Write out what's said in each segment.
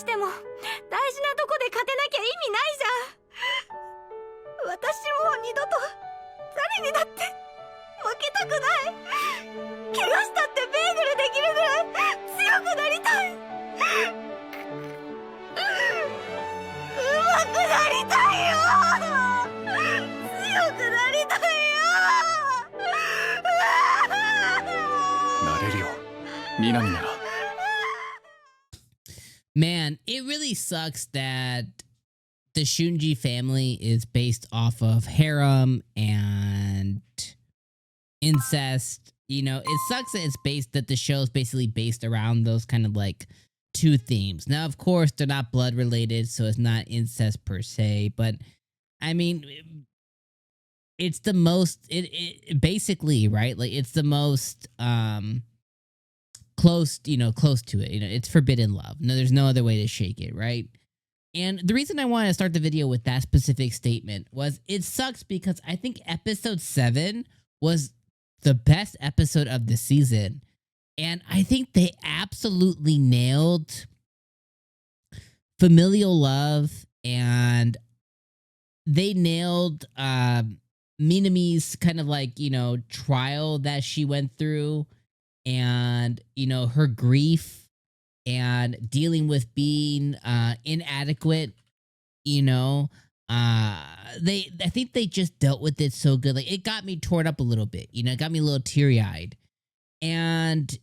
しても大事なとこで勝てなきゃ意味ないじゃん。私もう二度と誰にだって負けたくない。怪我したってベーグルできるぐらい強くなりたい。うまくなりたいよ。強くなりたいよ。なれるよ、南なら。 Man, it really sucks that the Shiunji family is based off of harem and incest. You know, it sucks that the show is basically based around those kind of like two themes. Now, of course, they're not blood related, so it's not incest per se, but I mean, it's the most, it basically, right? Like, it's the most, close to it. You know, it's forbidden love. No, there's no other way to shake it, right? And the reason I wanted to start the video with that specific statement was it sucks because I think episode 7 was the best episode of the season. And I think they absolutely nailed familial love, and they nailed Minami's kind of like, trial that she went through, and her grief and dealing with being inadequate. I think they just dealt with it so good. Like, it got me torn up a little bit. It got me a little teary-eyed, and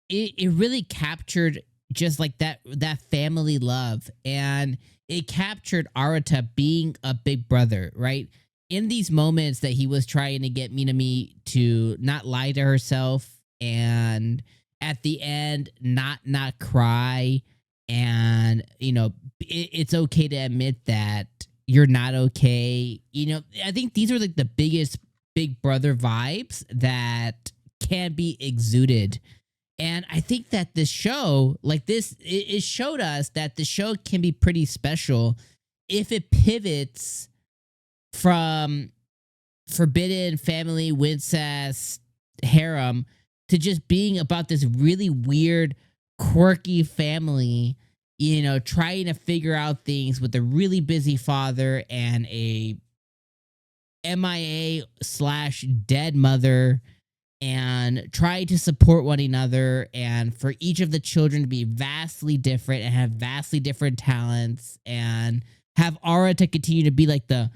it really captured just like that family love, and it captured Arata being a big brother, right? In these moments that he was trying to get Minami to not lie to herself, and at the end not cry, and it's okay to admit that you're not okay. I think these are like the biggest big brother vibes that can be exuded. And I think that this show, like this, it showed us that the show can be pretty special if it pivots from forbidden family, incest, harem, to just being about this really weird, quirky family, trying to figure out things with a really busy father and a MIA/dead mother, and try to support one another, and for each of the children to be vastly different and have vastly different talents, and have Arata continue to be like the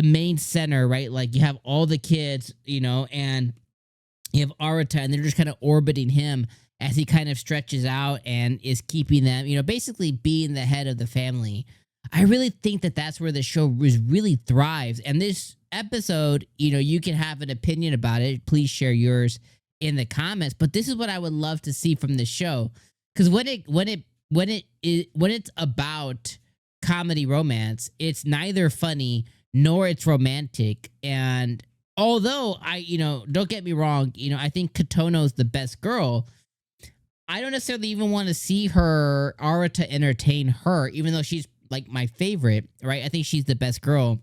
main center, right? Like, you have all the kids, and you have Arata, and they're just kind of orbiting him as he kind of stretches out and is keeping them, basically being the head of the family. I really think that that's where the show really thrives. And this episode, you can have an opinion about it. Please share yours in the comments. But this is what I would love to see from the show, because when it's about comedy romance, it's neither funny nor it's romantic. And although don't get me wrong, I think Kotono's the best girl, I don't necessarily even want to see Arata entertain her, even though she's like my favorite, right? I think she's the best girl.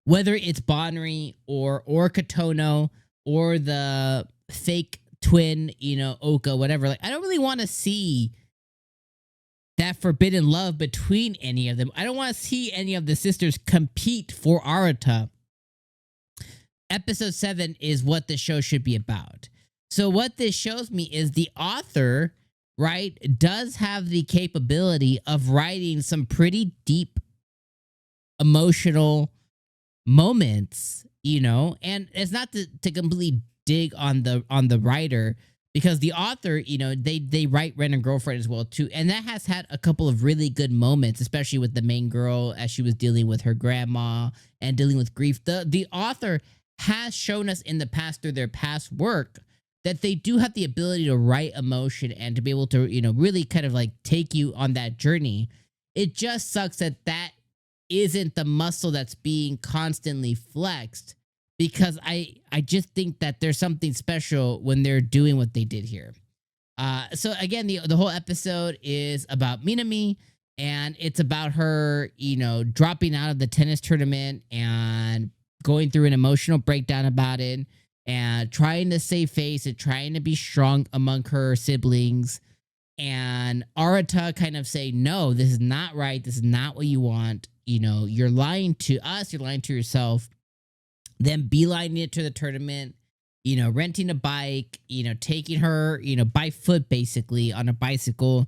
Whether it's Bonri or Kotono or the fake twin, Oka, whatever. Like, I don't really want to see that forbidden love between any of them. I don't want to see any of the sisters compete for Arata. Episode 7 is what the show should be about. So what this shows me is the author, right, does have the capability of writing some pretty deep emotional moments, and it's not to completely dig on the writer, because the author, they write Ren and Girlfriend as well too, and that has had a couple of really good moments, especially with the main girl as she was dealing with her grandma and dealing with grief. The author has shown us in the past through their past work that they do have the ability to write emotion and to be able to, really kind of like take you on that journey. It just sucks that isn't the muscle that's being constantly flexed, because I just think that there's something special when they're doing what they did here. So again, the whole episode is about Minami, and it's about her, dropping out of the tennis tournament and going through an emotional breakdown about it, and trying to save face and trying to be strong among her siblings. and Arata kind of say, no, this is not right. This is not what you want. You know, you're lying to us. You're lying to yourself. Then beelining it to the tournament, you know, renting a bike, you know, taking her, you know, by foot basically on a bicycle,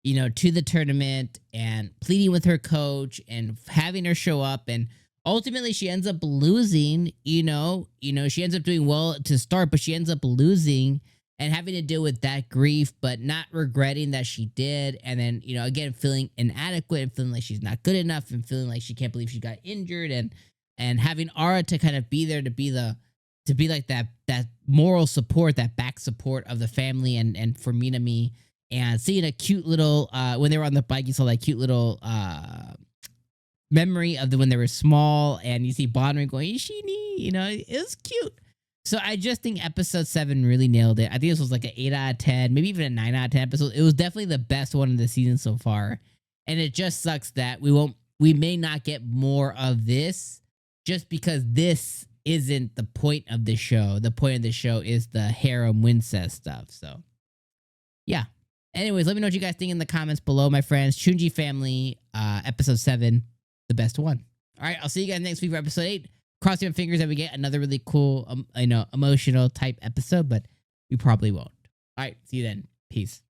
you know, to the tournament and pleading with her coach and having her show up. And ultimately she ends up losing, you know, she ends up doing well to start, but she ends up losing and having to deal with that grief, but not regretting that she did. And then, you know, again, feeling inadequate and feeling like she's not good enough and feeling like she can't believe she got injured, and having Ara to kind of be there to be like that moral support, that back support of the family and for Minami, and seeing a cute little, when they were on the bike, you saw that cute little, memory of when they were small, and you see Bonner going, Ishini, you know, it was cute. So I just think episode 7 really nailed it. I think this was like an 8 out of 10, maybe even a 9 out of 10 episode. It was definitely the best one of the season so far. And it just sucks that we may not get more of this just because this isn't the point of the show. The point of the show is the harem Wincest stuff. So yeah. Anyways, let me know what you guys think in the comments below, my friends. Shiunji Family, episode 7, the best one. All right, I'll see you guys next week for episode 8. Cross your fingers that we get another really cool, emotional type episode, but we probably won't. All right, see you then. Peace.